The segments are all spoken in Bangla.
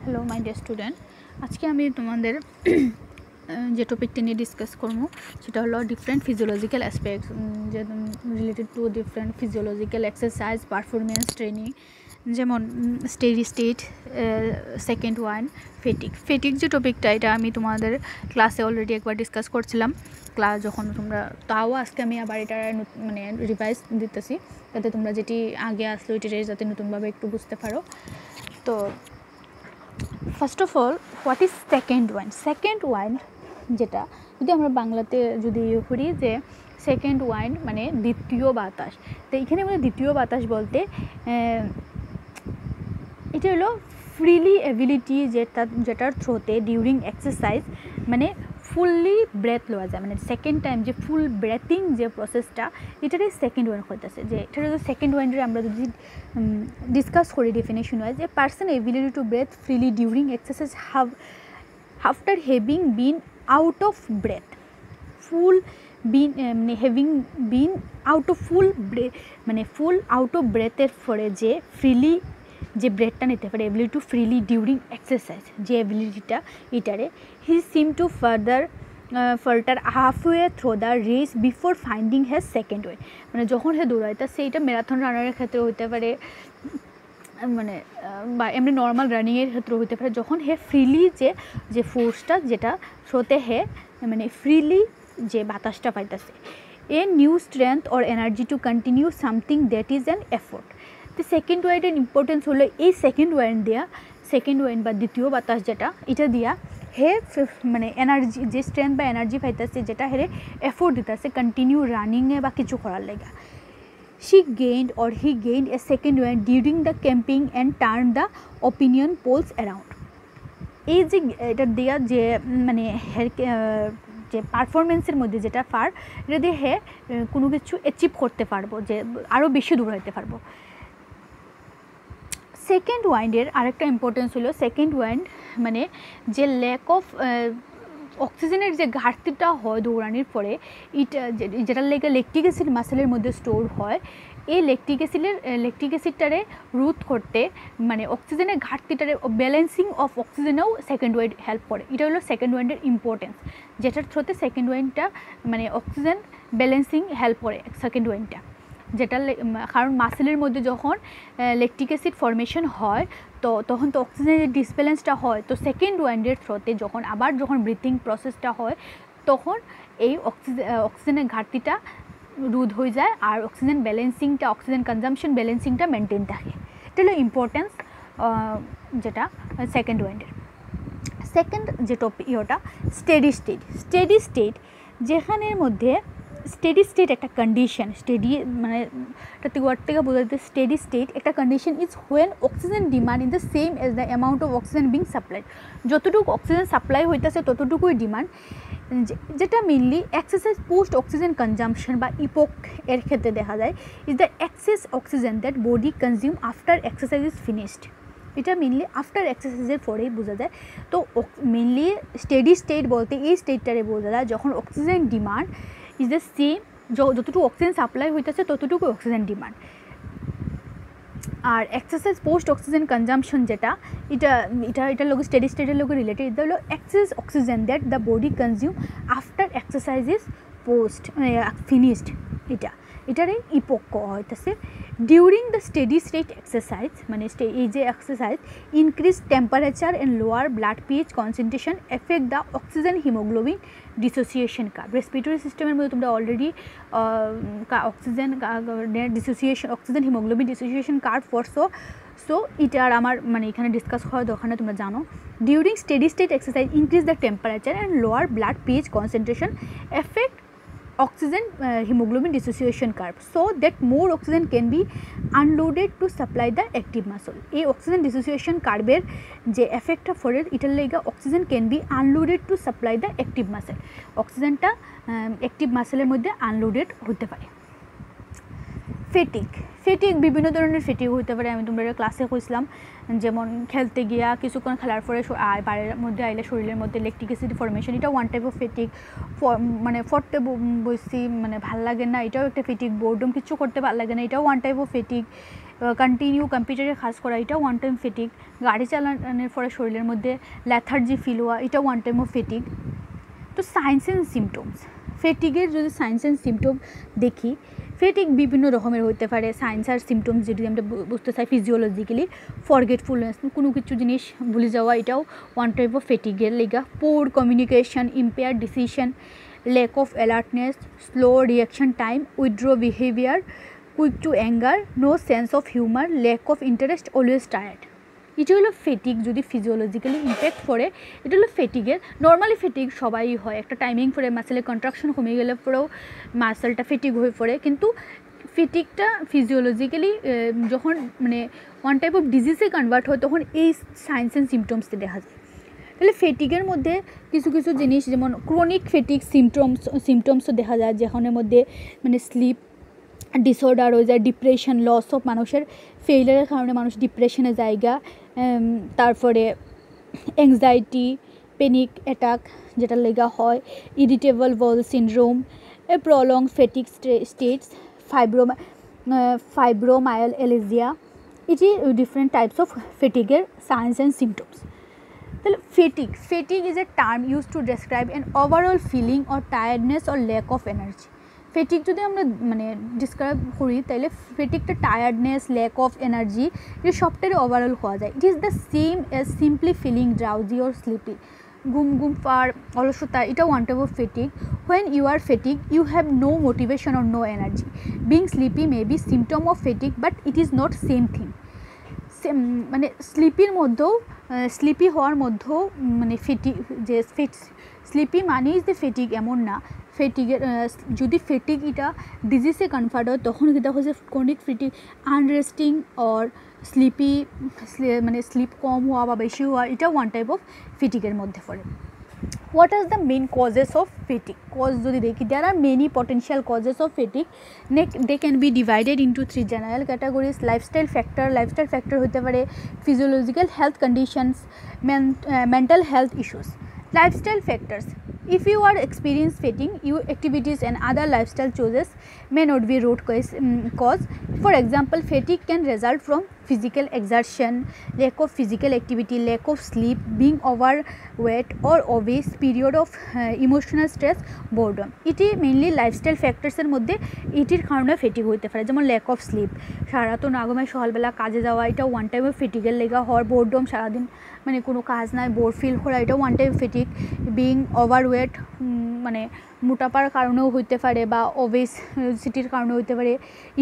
হ্যালো মাই ডিয়ার স্টুডেন্ট, আজকে আমি তোমাদের যে টপিকটা নিয়ে ডিসকাস করবো সেটা হলো ডিফারেন্ট ফিজিওলজিক্যাল অ্যাসপেক্টস যে related to different physiological exercise performance training, যেমন স্টেডি স্টেট, সেকেন্ড ওয়ান, ফেটিক যে টপিকটা এটা আমি তোমাদের ক্লাসে অলরেডি একবার ডিসকাস করছিলাম ক্লাস যখন তোমরা, তাও আজকে আমি আবার এটা মানে রিভাইজ দিতেছি যাতে তোমরা যেটি আগে আসলো এটাই যাতে নতুনভাবে একটু বুঝতে পারো। তো first of all what is second wind যেটা যদি আমরা বাংলাতে যদি করি যে সেকেন্ড ওয়াইন্ড মানে দ্বিতীয় বাতাস। তো এখানে আমরা দ্বিতীয় বাতাস বলতে এটা হলো ফ্রিলি অ্যাবিলিটি যেটার থ্রোতে ডিউরিং এক্সারসাইজ মানে ফুললি ব্রেথ লওয়া যায়, মানে সেকেন্ড টাইম যে ফুল ব্রেথিং যে প্রসেসটা এটারই সেকেন্ড ওয়াইন্ড হইতেছে। যে এটার সেকেন্ড ওয়াইন্ডের আমরা যদি ডিসকাস করি definition wise, a person ability to breathe freely during exercise after having been out of breath full been মানে having been out of full out of ব্রেথের পরে যে ফ্রিলি যে ব্রেথটা নিতে পারে ability to freely during exercise যে এবিলিটিটা এটারে he seem to falter halfway through the race before finding has second way. মানে যখন সে দৌড়াইতে সেইটা ম্যারাথন রানারের ক্ষেত্রে হতে পারে, মানে বা এমনি নর্মাল রানিংয়ের ক্ষেত্রে হতে পারে, যখন হে ফ্রিলি যে ফোর্সটা যেটা থ্রোতে হে মানে ফ্রিলি যে বাতাসটা পাইতেছে, a new strength or energy to continue something that is an effort. তো সেকেন্ড ওয়াইন্ডের ইম্পর্টেন্স হলো এই সেকেন্ড ওয়াইন্ড বা দ্বিতীয় বাতাস যেটা এটা দিয়া হে মানে এনার্জি যে স্ট্রেংথ বা এনার্জি পাইতেছে যেটা হেরে এফোর্ট দিতেছে কন্টিনিউ রানিংয়ে বা কিছু করার লেগা। He gained a second wind during the camping and turned the opinion polls around. এই যে এটা দেওয়া যে মানে যে পারফরমেন্সের মধ্যে যেটা এটা দিয়ে হে কোনো কিছু অ্যাচিভ করতে পারবো, যে আরও বেশি দূর হইতে পারবো। সেকেন্ড ওয়াইন্ডের আরেকটা ইম্পর্টেন্স হলো সেকেন্ড ওয়াইন্ড মানে যে ল্যাক অফ অক্সিজেনের যে ঘাটতিটা হয় দৌড়ানোর পরে যেটার লেগে ল্যাকটিক অ্যাসিড মাসেলের মধ্যে স্টোর হয়, এই ল্যাকটিক অ্যাসিডটারে রোধ করতে মানে অক্সিজেনের ঘাটতিটারে ব্যালেন্সিং অফ অক্সিজেনেও সেকেন্ড ওয়াইন্ড হেল্প করে। এটা হলো সেকেন্ড ওয়াইন্ডের ইম্পর্টেন্স, যেটার থ্রোতে সেকেন্ড ওয়াইন্ডটা মানে অক্সিজেন ব্যালেন্সিং হেল্প করে সেকেন্ড ওয়াইন্ডটা, যেটা কারণ মাসেলের মধ্যে যখন ল্যাকটিক অ্যাসিড ফর্মেশন হয় তো তখন তো অক্সিজেনের ডিসব্যালেন্সটা হয়। তো সেকেন্ড ওয়াইন্ডের থ্রোতে যখন ব্রিথিং প্রসেসটা হয় তখন এই অক্সিজেনের ঘাটতিটা রোধ হয়ে যায় আর অক্সিজেন কনজাম্পশন ব্যালেন্সিংটা মেনটেন থাকে। এটা হলো ইম্পর্টেন্স যেটা সেকেন্ড ওয়াইন্ডের। সেকেন্ড যে ওটা স্টেডি স্টেট যেখানের মধ্যে স্টেডি স্টেট একটা কন্ডিশন, মানে ওয়ার্ড থেকে বোঝা যাচ্ছে স্টেডি স্টেট একটা condition is when oxygen demand in the same as the amount of oxygen being supplied. যতটুকু অক্সিজেন সাপ্লাই হইতেছে ততটুকুই ডিমান্ড, যেটা mainly exercise post oxygen consumption বা ইপোক এর ক্ষেত্রে দেখা যায় is the excess oxygen that body consume after exercise is finished. এটা মেনলি আফটার এক্সারসাইজের পরেই বোঝা যায়। তো মেনলি স্টেডি স্টেট বলতে এই স্টেটটারে বোঝা যায় যখন oxygen demand is the same, যতটুকু অক্সিজেন সাপ্লাই হইতেছে ততটুকু অক্সিজেন ডিমান্ড। আর এক্সারসাইজ পোস্ট অক্সিজেন কনজাম্পশন যেটা এটার লোক স্টেডি স্টেটের লোক রিলেটেড, এটা হলো excess oxygen that the body consume after exercise is post finished. এটারে ইপোক হইতেছে। During the steady state exercise মানে এই যে exercise increase temperature and lower blood pH concentration effect the oxygen haemoglobin dissociation curve. Respiratory সিস্টেমের মধ্যে তোমরা already oxygen haemoglobin dissociation curve পড়ছো, সো এটার আমার মানে এখানে ডিসকাস করার দরকার তোমরা জানো। During steady state exercise increase the temperature and lower blood pH concentration effect oxygen hemoglobin dissociation curve so that more oxygen can be unloaded to supply the active muscle. এই oxygen dissociation curve এর যে এফেক্টটা ফরে এটার লাগা oxygen can be unloaded to supply the active muscle, অক্সিজেনটা অ্যাক্টিভ মাসেলের মধ্যে আনলোডেড হতে পারে। ফেটিক বিভিন্ন ধরনের ফেটিক হতে পারে, আমি তোমরা ক্লাসে কইছিলাম, যেমন খেলতে গিয়া কিছুক্ষণ খেলার পরে বাইরের মধ্যে আইলে শরীরের মধ্যে ল্যাকটিক অ্যাসিড ফর্মেশন, এটা ওয়ান টাইপ অফ ফেটিক। মানে ফটতে বসছি মানে ভাল লাগে না, এটাও একটা ফেটিক। বোর্ডম কিছু করতে ভাল লাগে না, এটাও ওয়ান টাইপ অফ ফেটিক। কন্টিনিউ কম্পিউটারে কাজ করা এটা ওয়ান টাইম ফেটিক, গাড়ি চালানোর পরে শরীরের মধ্যে ল্যাথার্জি ফিল হওয়া এটা ওয়ান টাইম অফ ফেটিক। তো সাইন্স অ্যান্ড সিমটমস, ফেটিকের যদি সাইন্স অ্যান্ড সিমটম দেখি, ফেটিক বিভিন্ন রকমের হতে পারে। সাইন্স আর সিমটমস যদি আমরা বুঝতে চাই ফিজিওলজিক্যালি, ফরগেটফুলনেস, কোনো কিছু জিনিস ভুলে যাওয়া এটাও ওয়ান টাইপ অফ ফেটিকের লেগা। Poor communication, impaired decision, lack of alertness, slow reaction time, withdraw behaviour, quick to anger, no sense of humour, lack of interest, always tired. এটা হলো ফেটিক যদি ফিজিওলজিক্যালি ইম্প্যাক্ট করে, এটা হলো ফেটিকের। নর্মালি ফেটিক সবাই হয়, একটা টাইমিং পরে মাসেলের কন্ট্রাকশন কমে গেলে পরেও মাসেলটা ফেটিক হয়ে পড়ে। কিন্তু ফেটিকটা ফিজিওলজিক্যালি যখন মানে ওয়ান টাইপ অফ ডিজিজে কনভার্ট হয় তখন এই সাইন্স অ্যান্ড সিমটমসে দেখা যায়। তাহলে ফেটিকের মধ্যে কিছু কিছু জিনিস যেমন ক্রনিক ফেটিক সিমটমসও দেখা যায়, যেখানের মধ্যে মানে স্লিপ ডিসঅর্ডার হয়ে যায়, ডিপ্রেশন, লস অফ মানুষের ফেইলিয়ারের কারণে মানুষ ডিপ্রেশনে জায়গা, তারপরে অ্যাংজাইটি, প্যানিক অ্যাটাক যেটা লেগা হয়, irritable bowel syndrome, prolong fatigue states, fibromyalgia, এটি ডিফারেন্ট টাইপস অফ ফেটিকের সাইন্স অ্যান্ড সিমটমস। তাহলে fatigue is a term use to describe an overall feeling or tiredness or lack of energy. Fatigue যদি আমরা মানে ডিসক্রাইব করি তাহলে ফেটিকটা টায়ার্ডনেস, ল্যাক অফ এনার্জি এটা সবটাই ওভারঅল হওয়া যায়। It is the same as simply feeling drowsy or sleepy, ঘুম পার, অলসতা, এটা one type of ফেটিক। When you are fatigue you have no motivation or no energy. Being sleepy may be symptom of fatigue but it is not same thing. মানে স্লিপির মধ্যেও স্লিপি হওয়ার মধ্যেও মানে ফেটিক যে স্লিপি মানেই যে ফেটিক এমন না। ফেটিকের যদি ফেটিক এটা ডিজিজে কনভার্ট হয় তখন এটা হচ্ছে ক্রনিক ফেটিক, আনরেস্টিং অর স্লিপি, মানে স্লিপ কম হওয়া বা বেশি হওয়া, এটা ওয়ান টাইপ অফ ফেটিকের মধ্যে পড়ে। What are the main causes of fatigue? Cause যদি দেখি, there are many potential causes of fatigue. They can be divided into three general categories. Lifestyle factor হতে পারে, physiological health conditions, mental health issues. Lifestyle factors: if you are experiencing fatigue, your activities and other lifestyle choices may not be root cause. For example, fatigue can result from physical exertion, lack of physical activity, lack of sleep, being overweight or obese, period of emotional stress, boredom. এটি মেইনলি লাইফস্টাইল ফ্যাক্টরসের মধ্যে এটির কারণে ফেটিক হইতে পারে। যেমন ল্যাক অফ স্লিপ, সারা তো না ঘুমায় সকালবেলা কাজে যাওয়া, এটা ওয়ান টাইম অফ ফেটিকের লেগা হওয়ার। বোরডম, সারাদিন মানে কোনো কাজ নাই, বোর ফিল করা, এটা ওয়ান টাইম ফেটিক। বিং ওভারওয়েট, মানে মোটাপার কারণেও হইতে পারে বা ওবেসিটির কারণে হইতে পারে,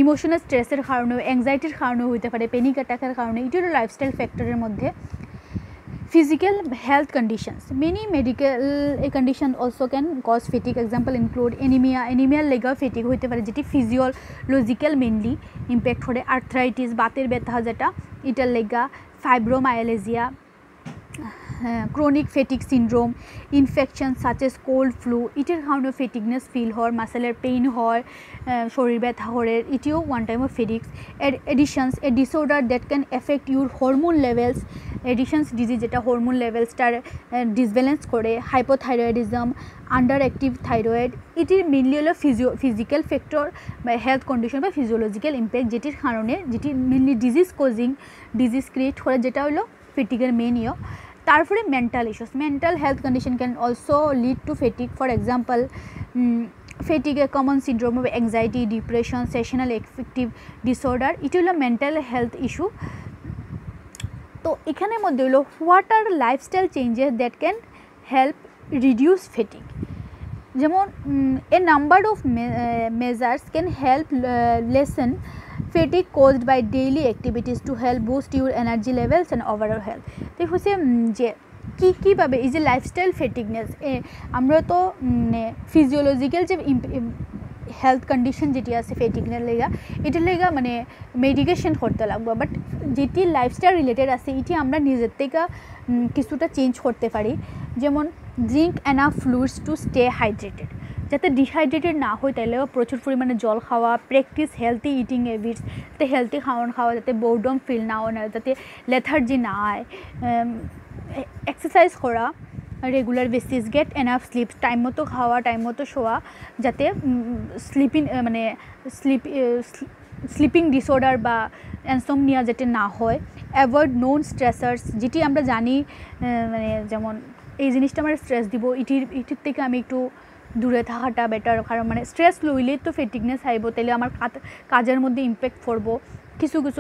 ইমোশনাল স্ট্রেসের কারণেও, অ্যাংজাইটির কারণেও হইতে পারে, প্যানিক অ্যাটাকের কারণে, এটি হলো লাইফস্টাইল ফ্যাক্টরের মধ্যে। Physical health conditions: many medical conditions also can cause fatigue. Example include anemia লেগা ফেটিক হইতে পারে, যেটি ফিজিওলজিক্যাল মেনলি ইম্প্যাক্ট করে। আর্থ্রাইটিস, বাতের ব্যথা যেটা, এটার লেগা। Fibromyalgia, chronic fatigue syndrome, infection such as cold flu, এটির কারণে ফেটিকনেস ফিল হয়, মাসেলের পেইন হয়, শরীর ব্যথা হরে, এটিও one time of fatigues. Addison's, a disorder that can affect your hormone levels. Addison's disease যেটা হরমোন লেভেলসটার ডিসব্যালেন্স করে। হাইপোথাইরয়েডিজম, আন্ডার অ্যাক্টিভ থাইরয়েড, এটির মেনলি হলো ফিজিক্যাল ফ্যাক্টর বা হেলথ কন্ডিশন বা ফিজিওলজিক্যাল ইম্প্যাক্ট, যেটির কারণে যেটি মেনলি ডিজিজ ক্রিয়েট করে, যেটা হলো ফেটিকের মেন ইয়ে। তারপরে mental issues, mental health condition can also lead to fatigue. For example fatigue, a common syndrome of anxiety, depression, seasonal affective disorder, এটি হলো মেন্টাল হেলথ ইস্যু। তো এখানের মধ্যে হলো what are lifestyle changes that can help reduce fatigue. যেমন a number of measures can help lessen fatigue caused by daily activities to help boost your energy levels and overall health. তো হচ্ছে যে কীভাবে এই যে লাইফস্টাইল ফেটিকনেস, আমরা তো ফিজিওলজিক্যাল যে হেলথ কন্ডিশন যেটি আছে ফেটিকনের লেগা, এটার লেগা মানে মেডিকেশন করতে লাগবে। বাট যেটি লাইফস্টাইল রিলেটেড আছে এটি আমরা নিজের থেকে কিছুটা চেঞ্জ করতে পারি। যেমন drink enough fluids to stay hydrated, যাতে ডিহাইড্রেটেড না হয় তাহলেও প্রচুর পরিমাণে জল খাওয়া। প্র্যাকটিস হেলদি ইটিং হ্যাবিটস, যাতে হেলদি খাওয়ান খাওয়া, যাতে বোরডম ফিল না হয়, যাতে লেথার্জি না হয়। এক্সারসাইজ করা regular basis, get enough sleep, time মতো খাওয়া, টাইম মতো শোয়া, যাতে স্লিপিং ডিসঅর্ডার বা ইনসমনিয়া যাতে না হয়, অ্যাভয়েড নোন স্ট্রেসার্স, যেটি আমরা জানি মানে যেমন এই জিনিসটা আমার স্ট্রেস দিব, এটির থেকে আমি একটু দূরে থাকাটা বেটার, কারণ মানে স্ট্রেস লইলেই তো ফেটিকনেস আইব, তাইলে আমার কাজের মধ্যে ইম্প্যাক্ট পড়বো। কিছু কিছু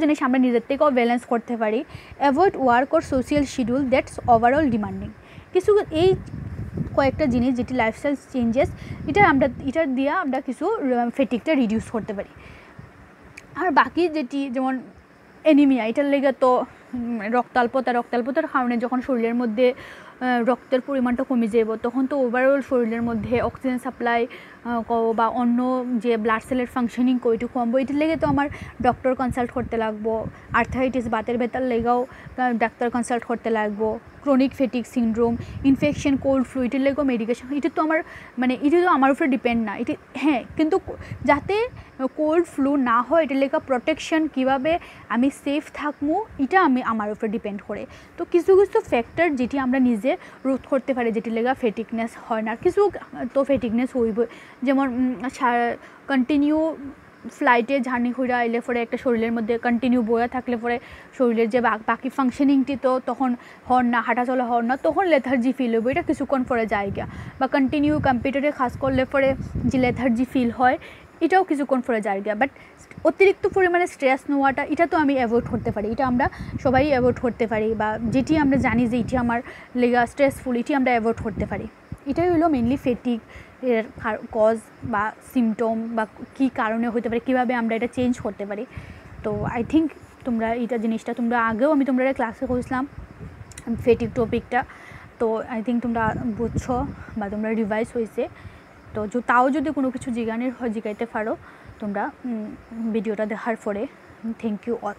জিনিস আমরা নিজের থেকেও ব্যালেন্স করতে পারি। Avoid work or social schedule that's overall demanding. এই কয়েকটা জিনিস যেটি লাইফস্টাইল চেঞ্জেস, এটা দিয়ে আমরা কিছু ফেটিকটা রিডিউস করতে পারি। আর বাকি যেটি যেমন অ্যানিমিয়া, এটার লেগে তো রক্তাল্পতার কারণে যখন শরীরের মধ্যে রক্তের পরিমাণটা কমে যাব, তখন তো ওভারঅল শরীরের মধ্যে অক্সিজেন সাপ্লাই বা অন্য যে ব্লাড সেলের ফাংশনিং একটু কমবো। এটার লেগে তো আমার ডক্টর কনসাল্ট করতে লাগবো। আর্থারাইটিস বাতের ব্যথার লেগেও ডাক্তার কনসাল্ট করতে লাগবো। Chronic fatigue syndrome, infection, cold flu, এটার লেগেও মেডিকেশন। এটা তো আমার উপরে ডিপেন্ড না। হ্যাঁ, কিন্তু যাতে কোল্ড ফ্লু না হয়, এটার লেগে প্রোটেকশন কীভাবে আমি সেফ থাকবো, এটা আমার উপরে ডিপেন্ড করে। তো কিছু ফ্যাক্টর যেটি আমরা নিজে রোধ করতে পারি, যেটির লেগে ফেটিকনেস হয় না। কিছু তো ফেটিকনেস হইব, যেমন কন্টিনিউ ফ্লাইটে জার্নি করে আইলে পরে একটা শরীরের মধ্যে কন্টিনিউ বয়া থাকলে পরে শরীরের যে বাকি ফাংশনিংটি তো তখন হন না, হাঁটাচলা হন না, তখন লেথার্জি ফিল হইব। এটা কিছুক্ষণ পরে যায় গিয়া। বা কন্টিনিউ কম্পিউটারে কাজ করলে পরে যে লেথার্জি ফিল হয়, এটাও কিছুক্ষণ পরে যায় গিয়া। বাট অতিরিক্ত পরিমাণে স্ট্রেস নেওয়াটা, এটা তো আমি অ্যাভয়েড করতে পারি। এটা আমরা সবাই অ্যাভয়েড করতে পারি, বা যেটি আমরা জানি যে এটি আমার লেগা স্ট্রেসফুল, এটি আমরা অ্যাভয়েড করতে পারি। এটাই হলো মেনলি ফেটিক এর কজ বা সিমটম, বা কী কারণে হতে পারে, কীভাবে আমরা এটা চেঞ্জ করতে পারি। তো আই থিঙ্ক তোমরা জিনিসটা আগেও আমি তোমরা ক্লাসে কইছিলাম ফেটিক টপিকটা। তো আই থিঙ্ক তোমরা বুঝছো বা তোমরা রিভাইজ হয়েছে। তো তাও যদি কোনো কিছু জিগাইতে পারো তোমরা ভিডিওটা দেখার পরে। Thank you all.